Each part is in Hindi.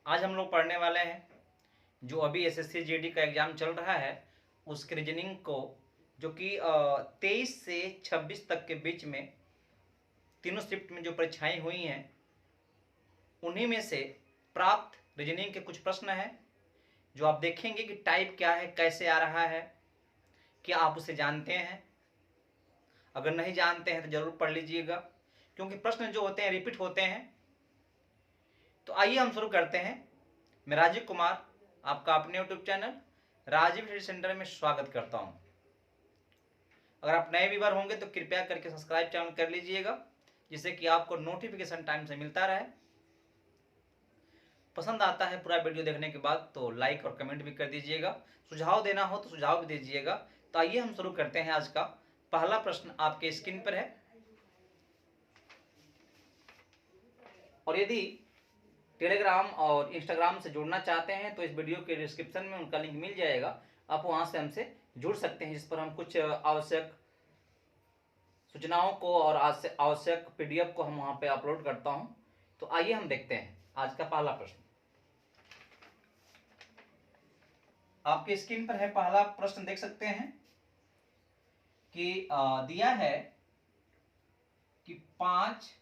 आज हम लोग पढ़ने वाले हैं जो अभी एसएससी जीडी का एग्ज़ाम चल रहा है उसके रीजनिंग को, जो कि 23 से 26 तक के बीच में तीनों शिफ्ट में जो परीक्षाएं हुई हैं उन्हीं में से प्राप्त रीजनिंग के कुछ प्रश्न हैं जो आप देखेंगे कि टाइप क्या है, कैसे आ रहा है, क्या आप उसे जानते हैं। अगर नहीं जानते हैं तो ज़रूर पढ़ लीजिएगा, क्योंकि प्रश्न जो होते हैं रिपीट होते हैं। तो आइए हम शुरू करते हैं। मैं राजीव कुमार आपका अपने YouTube channel Rajiv study centre में स्वागत करता हूं। अगर आप नए व्यूअर होंगे तो कृपया करके सब्सक्राइब चैनल कर लीजिएगा, जिससे कि आपको नोटिफिकेशन टाइम से मिलता रहे। पसंद आता है पूरा वीडियो देखने के बाद तो लाइक और कमेंट भी कर दीजिएगा। सुझाव देना हो तो सुझाव भी दीजिएगा। तो आइए हम शुरू करते हैं। आज का पहला प्रश्न आपके स्क्रीन पर है, और यदि टेलीग्राम और इंस्टाग्राम से जुड़ना चाहते हैं तो इस वीडियो के डिस्क्रिप्शन में उनका लिंक मिल जाएगा। आप वहां से हमसे जुड़ सकते हैं, जिस पर हम कुछ आवश्यक सूचनाओं को और आवश्यक पीडीएफ को हम वहां पे अपलोड करता हूं। तो आइए हम देखते हैं आज का पहला प्रश्न। आपके स्क्रीन पर है पहला प्रश्न, देख सकते हैं कि दिया है कि 5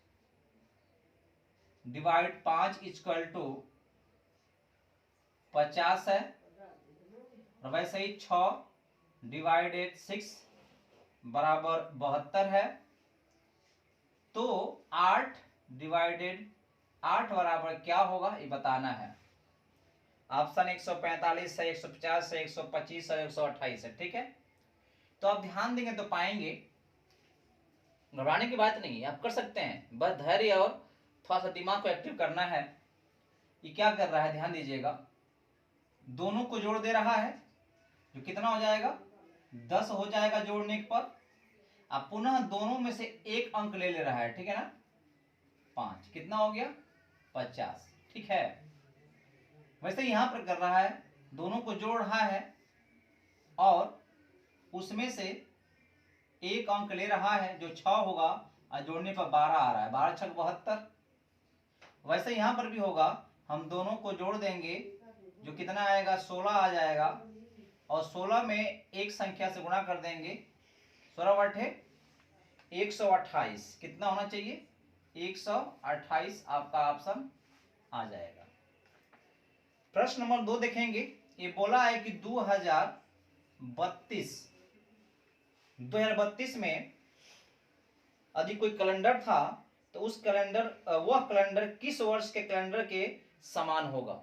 डिवाइड 5 इक्वल टू 50 है, और वैसे ही 6 डिवाइडेड 6 बराबर 72 है। तो 8 डिवाइडेड 8 बराबर क्या होगा ये बताना है। ऑप्शन 145 है, 150 है, 125 है, 128 है। ठीक है, तो आप ध्यान देंगे तो पाएंगे, घबराने की बात नहीं है, आप कर सकते हैं, बस धैर्य और थोड़ा सा दिमाग को एक्टिव करना है। ये क्या कर रहा है, ध्यान दीजिएगा, दोनों को जोड़ दे रहा है, जो कितना हो जाएगा 10 हो जाएगा जोड़ने पर। अब पुनः दोनों में से एक अंक ले रहा है, ठीक है ना, 5 कितना हो गया 50। ठीक है, वैसे यहां पर कर रहा है, दोनों को जोड़ रहा है और उसमें से एक अंक ले रहा है जो 6 होगा, और जोड़ने पर 12 आ रहा है, 12 छक 72। वैसे यहां पर भी होगा, हम दोनों को जोड़ देंगे, जो कितना आएगा 16 आ जाएगा, और 16 में एक संख्या से गुणा कर देंगे, 16 बटे 128 कितना होना चाहिए 128। आपका ऑप्शन आ जाएगा। प्रश्न नंबर 2 देखेंगे, ये बोला है कि 2032 में यदि कोई कैलेंडर था तो उस कैलेंडर वह कैलेंडर किस वर्ष के कैलेंडर के समान होगा।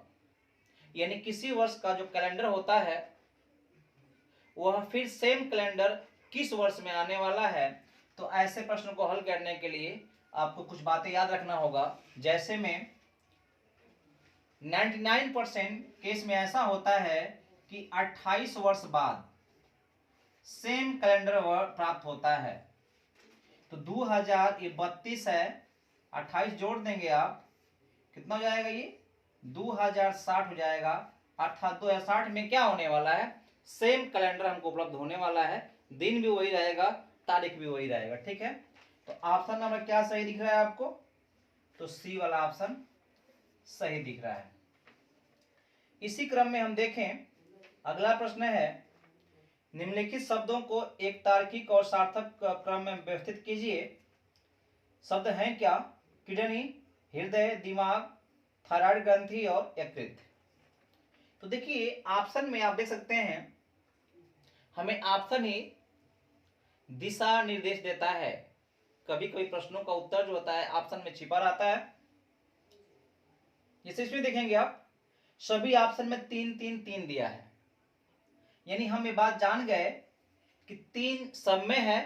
यानी किसी वर्ष का जो कैलेंडर होता है वह फिर सेम कैलेंडर किस वर्ष में आने वाला है। तो ऐसे प्रश्न को हल करने के लिए आपको कुछ बातें याद रखना होगा। जैसे में 99% केस में ऐसा होता है कि 28 वर्ष बाद सेम कैलेंडर प्राप्त होता है। तो 2032 है, 28 जोड़ देंगे आप, कितना हो जाएगा ये 2060 हो जाएगा। अर्थात 2060 में क्या होने वाला है, सेम कैलेंडर हमको उपलब्ध होने वाला है, दिन भी वही रहेगा, तारीख भी वही रहेगा। ठीक है, तो ऑप्शन नंबर क्या सही दिख रहा है आपको, तो सी वाला ऑप्शन सही दिख रहा है। इसी क्रम में हम देखें, अगला प्रश्न है, निम्नलिखित शब्दों को एक तार्किक और सार्थक क्रम में व्यवस्थित कीजिए। शब्द हैं क्या, किडनी, हृदय, दिमाग, थायराइड ग्रंथि और यकृत। तो देखिए ऑप्शन में आप देख सकते हैं, हमें ऑप्शन ही दिशा निर्देश देता है। कभी कभी प्रश्नों का उत्तर जो होता है ऑप्शन में छिपा रहता है। जैसे इसमें देखेंगे आप, सभी ऑप्शन में 3 3 3 दिया है, यानी हम ये बात जान गए कि 3 सब में है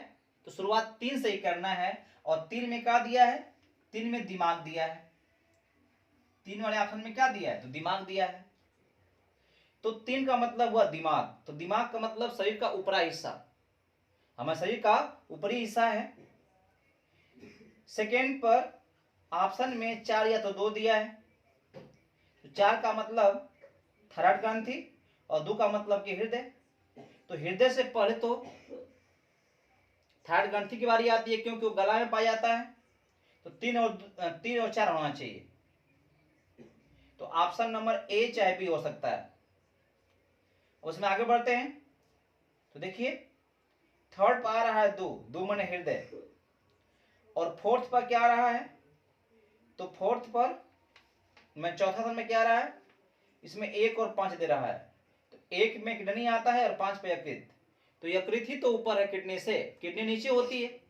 तो शुरुआत 3 से ही करना है। और 3 में क्या दिया है, 3 में दिमाग दिया है, 3 वाले ऑप्शन में क्या दिया है, तो दिमाग दिया है। तो 3 का मतलब हुआ दिमाग, तो दिमाग का मतलब शरीर का ऊपरी हिस्सा, हमारे शरीर का ऊपरी हिस्सा है। सेकेंड पर ऑप्शन में 4 या तो 2 दिया है, तो 4 का मतलब थायराइड ग्रंथि और 2 का मतलब कि हृदय। तो हृदय से पहले तो थायराइड ग्रंथि की बारी आती है, क्योंकि वो गला में पाया जाता है। तो 3 और 4 होना चाहिए। तो ऑप्शन नंबर ए चाहे बी हो सकता है। उसमें आगे बढ़ते हैं तो देखिए थर्ड पर आ रहा है दो माने हृदय, और फोर्थ पर क्या आ रहा है, तो फोर्थ पर मैं चौथा स्थान में क्या आ रहा है, इसमें 1 और 5 दे रहा है, तो 1 में किडनी आता है और 5 पे यकृत, तो यकृत ही तो ऊपर है किडनी से, किडनी नीचे होती है,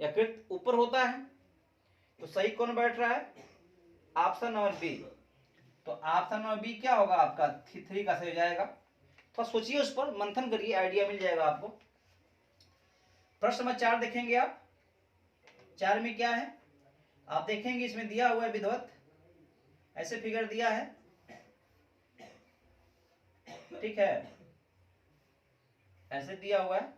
यकृत ऊपर होता है, तो सही कौन बैठ रहा है, ऑप्शन नंबर बी। तो ऑप्शन नंबर बी क्या होगा आपका, 3 का सही हो जाएगा। थोड़ा सोचिए, उस पर मंथन करिए, आइडिया मिल जाएगा आपको। प्रश्न नंबर 4 देखेंगे आप, 4 में क्या है आप देखेंगे, इसमें दिया हुआ है विधिवत, ऐसे फिगर दिया है, ठीक है, ऐसे दिया हुआ है,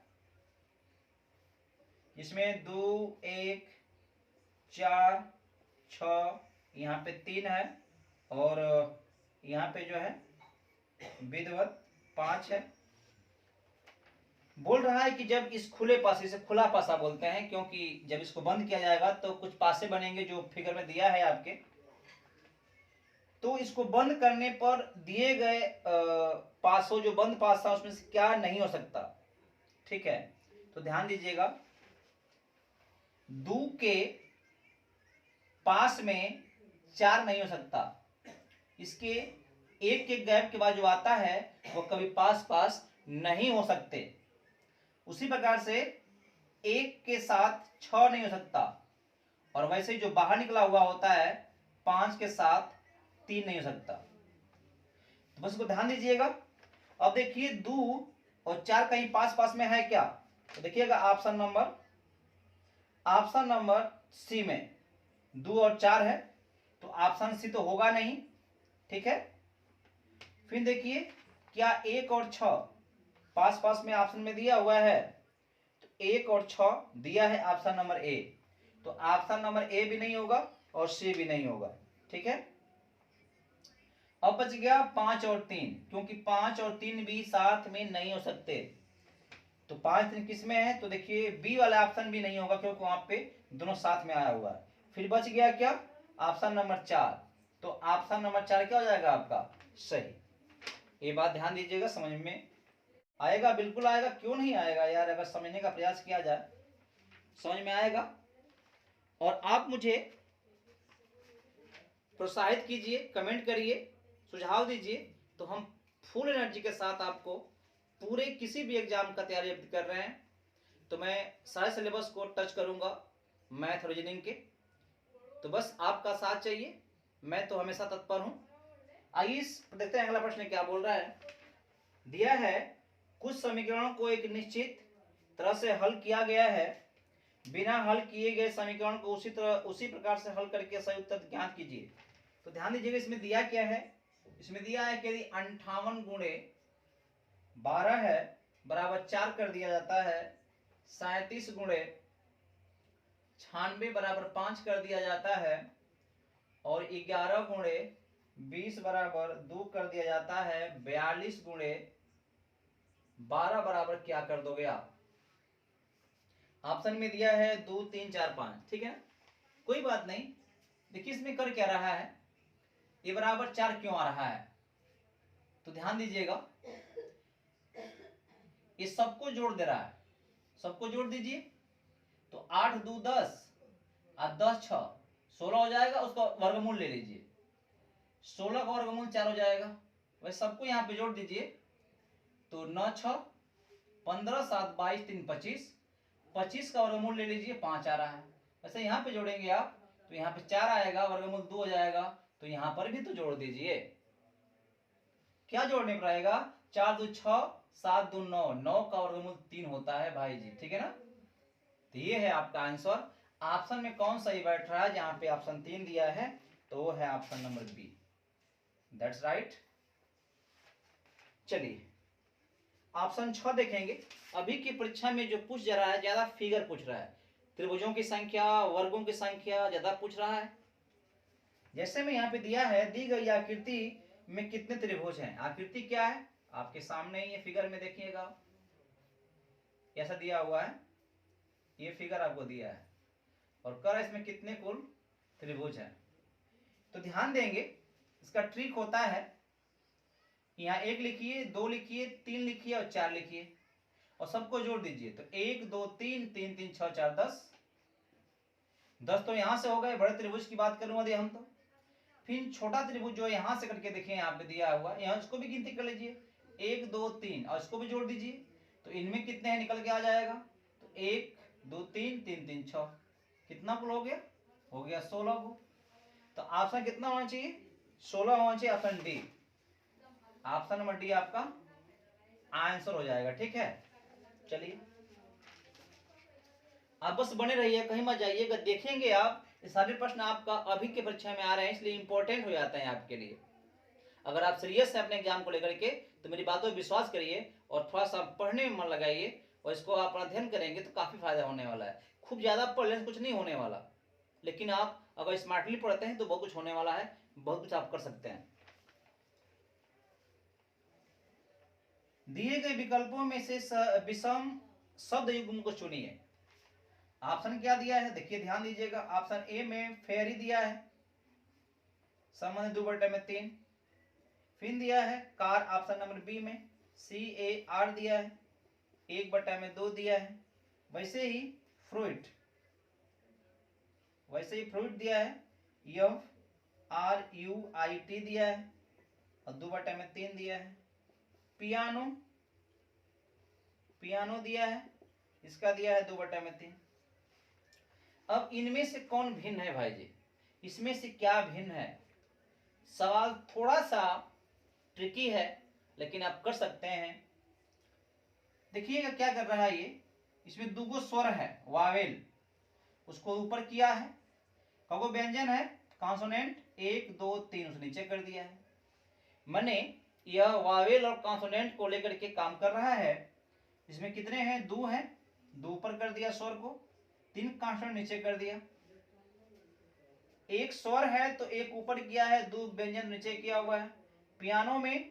इसमें 2 1 4 6 यहाँ पे 3 है, और यहाँ पे जो है विधिवत 5 है। बोल रहा है कि जब इस खुले पासे, इसे खुला पासा बोलते हैं क्योंकि जब इसको बंद किया जाएगा तो कुछ पासे बनेंगे जो फिगर में दिया है आपके, तो इसको बंद करने पर दिए गए पासों, जो बंद पास था उसमें से क्या नहीं हो सकता, ठीक है, तो ध्यान दीजिएगा, दो के पास में 4 नहीं हो सकता, इसके एक के गैप के बाद जो आता है वो कभी पास पास नहीं हो सकते। उसी प्रकार से 1 के साथ 6 नहीं हो सकता, और वैसे जो बाहर निकला हुआ होता है 5 के साथ 3 नहीं हो सकता, तो बस इसको ध्यान दीजिएगा। अब देखिए 2 और 4 कहीं पास पास में है क्या, तो देखिएगा ऑप्शन नंबर सी में 2 और 4 है, तो ऑप्शन सी तो होगा नहीं, ठीक है। फिर देखिए क्या 1 और 6 पास पास में ऑप्शन में दिया हुआ है, तो 1 और 6 दिया है ऑप्शन नंबर ए, तो ऑप्शन नंबर ए भी नहीं होगा और सी भी नहीं होगा, ठीक है। अब बच गया 5 और 3, क्योंकि 5 और 3 भी साथ में नहीं हो सकते, तो 5 3 किस में है, तो देखिए बी वाला ऑप्शन भी नहीं होगा क्योंकि वहां पे दोनों साथ में आया हुआ है। फिर बच गया क्या, ऑप्शन नंबर 4, तो ऑप्शन नंबर 4 क्या हो जाएगा आपका सही। ये बात ध्यान दीजिएगा, समझ में आएगा, बिल्कुल आएगा, क्यों नहीं आएगा यार, अगर समझने का प्रयास किया जाए समझ में आएगा। और आप मुझे प्रोत्साहित कीजिए, कमेंट करिए, सुझाव दीजिए, तो हम फुल एनर्जी के साथ आपको पूरे किसी भी एग्जाम का तैयारी कर रहे हैं, तो मैं सारे सिलेबस को टच करूंगा मैथ रीजनिंग के, तो बस आपका साथ चाहिए, मैं तो हमेशा तत्पर हूं। आइए देखते हैं अगला प्रश्न क्या बोल रहा है। दिया है कुछ समीकरणों को एक निश्चित तरह से हल किया गया है, बिना हल किए गए समीकरण को उसी प्रकार से हल करके सही उत्तर ज्ञात कीजिए। तो ध्यान दीजिएगा, इसमें दिया क्या है, इसमें दिया है कि यदि 58 गुणे 12 है बराबर 4 कर दिया जाता है, 37 गुणे 96 बराबर 5 कर दिया जाता है, और 11 गुणे 20 बराबर 2 कर दिया जाता है, 42 गुणे 12 बराबर क्या कर दोगे आप। ऑप्शन में दिया है 2 3 4 5, ठीक है ना, कोई बात नहीं। देखिए इसमें कर क्या रहा है, ये बराबर 4 क्यों आ रहा है, तो ध्यान दीजिएगा, ये सबको जोड़ दे रहा है, सबको जोड़ दीजिए, तो 8 2 10 और 10 6 16 हो जाएगा, उसका वर्गमूल ले लीजिए, 16 का वर्गमूल 4 हो जाएगा, वही सबको यहाँ पे जोड़ दीजिए, तो 9 6 15 7 22 3 25, 25 का वर्गमूल ले लीजिए 5 आ रहा है। वैसे यहाँ पे जोड़ेंगे आप तो यहाँ पे 4 आएगा, वर्गमूल 2 हो जाएगा, तो यहाँ पर भी तो जोड़ दीजिए, क्या जोड़ने पर आएगा, 4 2 6 7 2 9, 9 का वर्गमूल 3 होता है भाई जी, ठीक है ना। तो ये है आपका आंसर। ऑप्शन में कौन सही बैठ रहा है, जहां पे ऑप्शन 3 दिया है तो वो है option number B, that's right. चलिए ऑप्शन 6 देखेंगे। अभी की परीक्षा में जो पूछ जा रहा है ज्यादा फिगर पूछ रहा है, त्रिभुजों की संख्या, वर्गों की संख्या ज्यादा पूछ रहा है। जैसे में यहाँ पे दिया है, दी गई आकृति में कितने त्रिभुज हैं, आकृति क्या है आपके सामने ही, ये फिगर में देखिएगा कैसा दिया हुआ है, ये फिगर आपको दिया है, और कर इसमें कितने कुल त्रिभुज हैं। तो ध्यान देंगे, इसका ट्रिक होता है, यहाँ 1 लिखिए, 2 लिखिए, 3 लिखिए और 4 लिखिए और सबको जोड़ दीजिए। तो 1 2 3 3 3 6 4 10, 10 तो यहां से हो गए। बड़े त्रिभुज की बात करूंगा यदि हम तो फिर छोटा त्रिभुज जो यहां से करके देखिए यहाँ पे दिया हुआ, यहाँ इसको भी गिनती कर लीजिए 1 2 3 और इसको भी जोड़ दीजिए। तो इनमें कितने हैं निकल के आ जाएगा। तो 1 2 3 3 3 6, कितना कुल हो गया? हो गया 16 को। तो ऑप्शन कितना होना चाहिए? 16 होना चाहिए, option D. Option number D आपका आंसर हो जाएगा। ठीक है, चलिए आप बस बने रहिए, कहीं मत जाइएगा। देखेंगे आप ये सारे प्रश्न आपका अभी के परीक्षा में आ रहे हैं, इसलिए इंपॉर्टेंट हो जाते हैं आपके लिए। अगर आप सीरियस हैं अपने एग्जाम को लेकर के तो मेरी बातों पर विश्वास करिए और थोड़ा सा पढ़ने में मन लगाइए और इसको आप अध्ययन करेंगे तो काफी फायदा होने वाला है। खूब ज्यादा पढ़ लेने से कुछ नहीं होने वाला, लेकिन आप अगर स्मार्टली पढ़ते हैं तो बहुत कुछ होने वाला है, बहुत कुछ आप कर सकते हैं। दिए गए विकल्पों में से विषम शब्द युग्म को चुनिए। ऑप्शन क्या दिया है, देखिए ध्यान दीजिएगा। ऑप्शन ए में फेयरी दिया है, संबंध 2/3। फिर दिया है कार, ऑप्शन नंबर बी में CAR दिया है, 1/2 दिया है। वैसे ही फ्रूट दिया है, FRUIT दिया है और 2/3 दिया है। पियानो दिया है, इसका दिया है 2/3। अब इनमें से कौन भिन्न है भाई जी, इसमें से क्या भिन्न है? सवाल थोड़ा सा ट्रिकी है लेकिन आप कर सकते हैं। देखिएगा क्या कर रहा है ये, इसमें 2 स्वर है, वावेल, उसको ऊपर किया है। कगो व्यंजन है, कॉन्सोनेंट 1 2 3 उसे नीचे कर दिया है। माने यह वावेल और कॉन्सोनेंट को लेकर के काम कर रहा है। इसमें कितने हैं? 2 हैं, 2 ऊपर कर दिया स्वर को, 3 कॉन्सोनेंट नीचे कर दिया। एक स्वर है तो एक ऊपर किया है, 2 व्यंजन नीचे किया हुआ है। पियानो में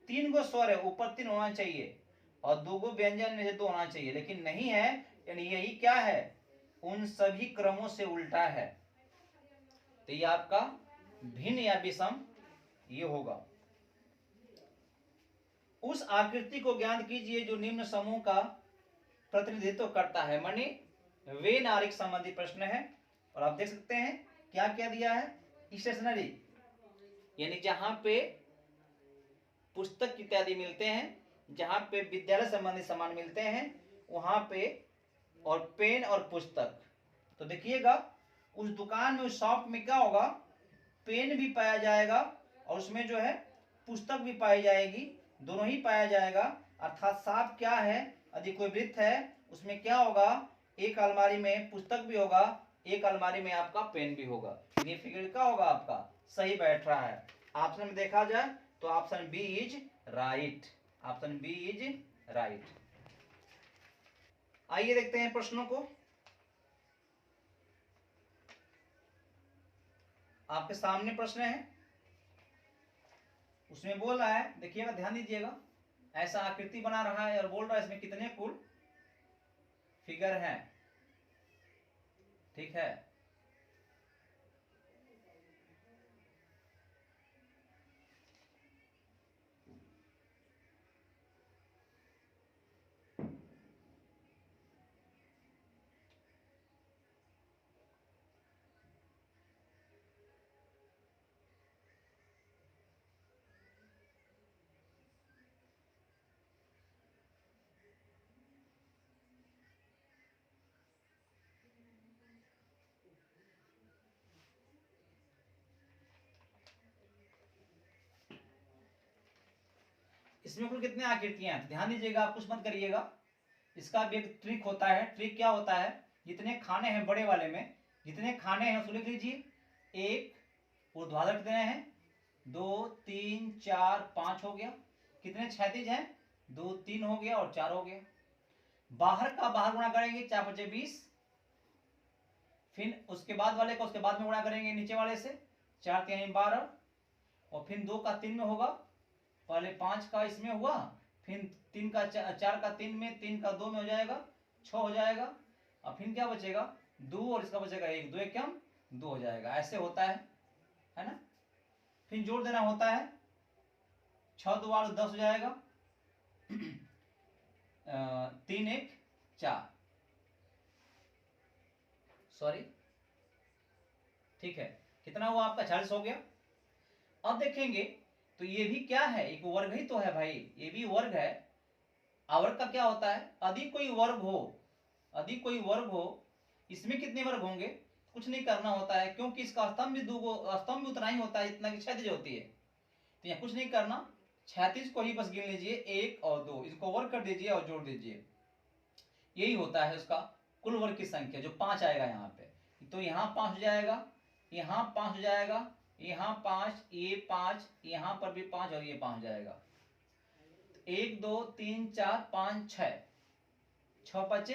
3 गो स्वर है, ऊपर 3 होना चाहिए और 2 गो व्यंजन नीचे 2 होना चाहिए, लेकिन नहीं है। यानी यही क्या है, उन सभी क्रमों से उल्टा है। तो ये आपका भिन्न या विषम ये होगा। उस आकृति को ज्ञात कीजिए जो निम्न समूह का प्रतिनिधित्व करता है। माने वे नारिक संबंधी प्रश्न है। और आप देख सकते हैं क्या क्या दिया है, स्टेशनरी यानी जहां पे पुस्तक इत्यादि मिलते हैं, जहां पे विद्यालय संबंधी सामान मिलते हैं वहां पे, और पेन और पुस्तक। तो देखिएगा उस दुकान में, उस शॉप में क्या होगा, पेन भी पाया जाएगा और उसमें जो है पुस्तक भी पाई जाएगी, दोनों ही पाया जाएगा। अर्थात साफ क्या है, यदि कोई वृत्त है उसमें क्या होगा, एक अलमारी में पुस्तक भी होगा, एक अलमारी में आपका पेन भी होगा। ये फिगर क्या होगा आपका सही बैठ रहा है। ऑप्शन में देखा जाए तो option B is right, option B is right. आइए देखते हैं प्रश्नों को। आपके सामने प्रश्न है, उसमें बोल रहा है, देखिएगा ध्यान दीजिएगा, ऐसा आकृति बना रहा है और बोल रहा है इसमें कितने कुल फिगर हैं। ठीक है, इसमें कुल कितने आकृतियां हैं? ध्यान दीजिएगा, आप कुछ मत करिएगा। इसका भी एक ट्रिक होता है। ट्रिक क्या होता है, जितने खाने हैं बड़े वाले में, जितने खाने हैं उसको लिख लीजिए। 1 ऊर्ध्वाधर कितने हैं, 2 3 4 5 हो गया। कितने क्षैतिज हैं, 2 3 हो गया और 4 हो गया। बाहर का बाहर गुणा करेंगे, 4 5 20। फिर उसके बाद वाले का उसके बाद में गुणा करेंगे नीचे वाले से, 4 3 12। और फिर 2 का 3 में होगा, पहले 5 का इसमें हुआ, फिर 3 का 4 का 3 में, 3 का 2 में हो जाएगा, 6 हो जाएगा। और फिर क्या बचेगा, 2 और इसका बचेगा 1, 2 1 क्या 2 हो जाएगा। ऐसे होता है ना। फिर जोड़ देना होता है, 6 2 8 10 हो जाएगा, 3 1 4, सॉरी ठीक है, कितना हुआ आपका 40 हो गया। अब देखेंगे तो ये भी क्या है, एक वर्ग ही तो है भाई, ये भी वर्ग है। आवर्ग का क्या होता है, अधिक कोई वर्ग हो, अधिक कोई वर्ग हो, इसमें कितने वर्ग होंगे, कुछ नहीं करना होता है, क्योंकि इसका स्तंभ भी स्तंभ भी उतना ही होता है जितना की क्षैतिज होती है। तो यहाँ कुछ नहीं करना, क्षैतिज को ही बस गिन लीजिए, 1 और 2, इसको वर्ग कर दीजिए और जोड़ दीजिए, यही होता है उसका कुल वर्ग की संख्या, जो 5 आएगा यहाँ पे। तो यहाँ 5 हो जाएगा, यहाँ 5 हो जाएगा, यहाँ 5, ये 5, यहाँ पर भी 5 और ये 5 हो जाएगा। 1 2 3 4 5 6, 6 5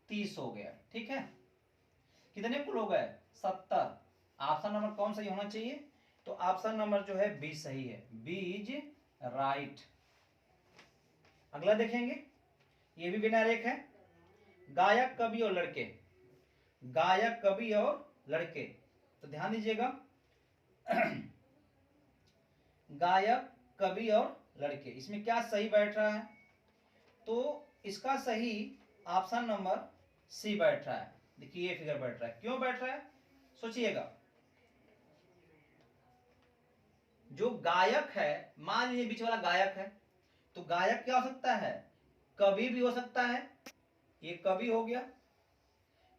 30 हो गया, ठीक है। कितने कुल हो गए, 70। ऑप्शन नंबर कौन सही होना चाहिए, तो ऑप्शन नंबर जो है बी सही है, बी इज राइट। अगला देखेंगे, ये भी बिना रेख है, गायक कवि और लड़के, गायक कवि और लड़के, तो ध्यान दीजिएगा, गायक कवि और लड़के, इसमें क्या सही बैठ रहा है, तो इसका सही ऑप्शन नंबर सी बैठ रहा है। देखिए ये फिगर बैठ रहा है, क्यों बैठ रहा है, सोचिएगा। जो गायक है, मान लीजिए बीच वाला गायक है, तो गायक क्या हो सकता है, कवि भी हो सकता है, ये कवि हो गया,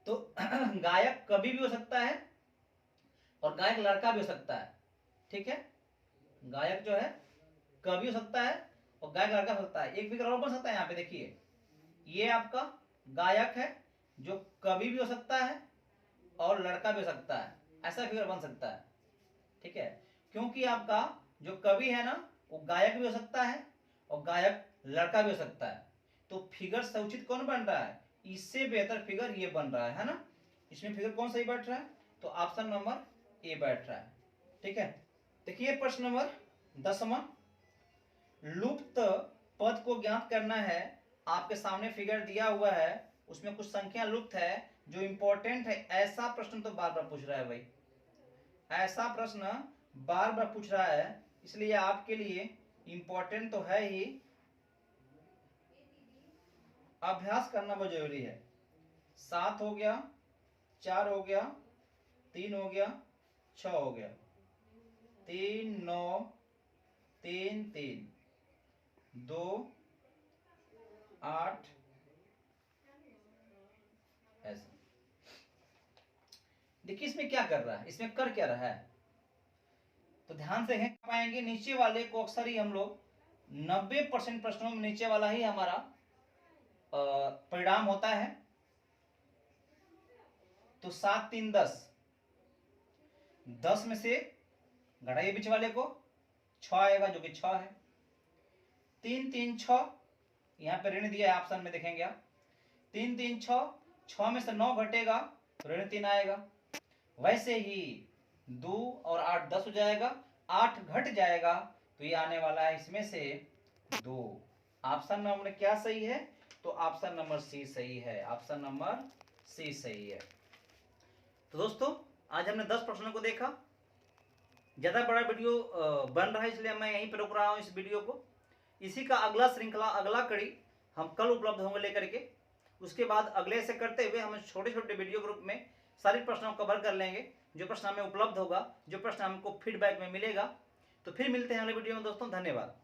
तो गायक कवि भी हो सकता है और गायक लड़का भी हो सकता है, ठीक है। गायक जो है कवि हो सकता है और गायक लड़का हो सकता है। एक फिगर और बन सकता है यहाँ पे, देखिए ये आपका गायक है जो कवि भी हो सकता है और लड़का भी हो सकता है, ऐसा फिगर बन सकता है, ठीक है। क्योंकि आपका जो कवि है ना, वो गायक भी हो सकता है और गायक लड़का भी हो सकता है, तो फिगर से उचित कौन बन रहा है, इससे बेहतर फिगर ये बन रहा है ना। इसमें फिगर कौन सही बैठ रहा है, तो ऑप्शन नंबर ए बैठ रहा है, ठीक है। देखिए प्रश्न नंबर 10वां, लुप्त पद को ज्ञात करना है। आपके सामने फिगर दिया हुआ है, उसमें कुछ संख्या लुप्त है जो इंपॉर्टेंट है। ऐसा प्रश्न तो बार बार पूछ रहा है भाई, ऐसा प्रश्न बार बार पूछ रहा है, इसलिए आपके लिए इंपॉर्टेंट तो है ही, अभ्यास करना बहुत जरूरी है। 7 हो गया, 4 हो गया, 3 हो गया, 6 हो गया, 3 9 3 3 2 8, ऐसा। देखिए इसमें क्या कर रहा है, इसमें कर क्या रहा है, तो ध्यान से पाएंगे नीचे वाले को अक्सर ही हम लोग 90% प्रश्नों में नीचे वाला ही हमारा परिणाम होता है। तो 7 3 10, 10 में से घटाइए बीच वाले को, 6 आएगा जो कि 6 है। 3 3 6, यहाँ पे ऋण दिया है ऑप्शन में, देखेंगे आप 3 3 6, 6 में से 9 घटेगा तो ऋण 3 आएगा। वैसे ही 2 और 8 10 हो जाएगा, 8 घट जाएगा तो ये आने वाला है इसमें से 2। ऑप्शन नंबर क्या सही है, तो ऑप्शन नंबर सी सही है, ऑप्शन नंबर सी सही है। तो दोस्तों आज हमने 10 प्रश्नों को देखा, ज्यादा बड़ा वीडियो बन रहा है इसलिए मैं यहीं पर रोक रहा हूं इस वीडियो को। इसी का अगला श्रृंखला, अगला कड़ी हम कल उपलब्ध होंगे लेकर के। उसके बाद अगले से करते हुए हम छोटे छोटे वीडियो ग्रुप में सारे प्रश्नों को कवर कर लेंगे, जो प्रश्न हमें उपलब्ध होगा, जो प्रश्न हमको फीडबैक में मिलेगा। तो फिर मिलते हैं अगले वीडियो में दोस्तों, धन्यवाद।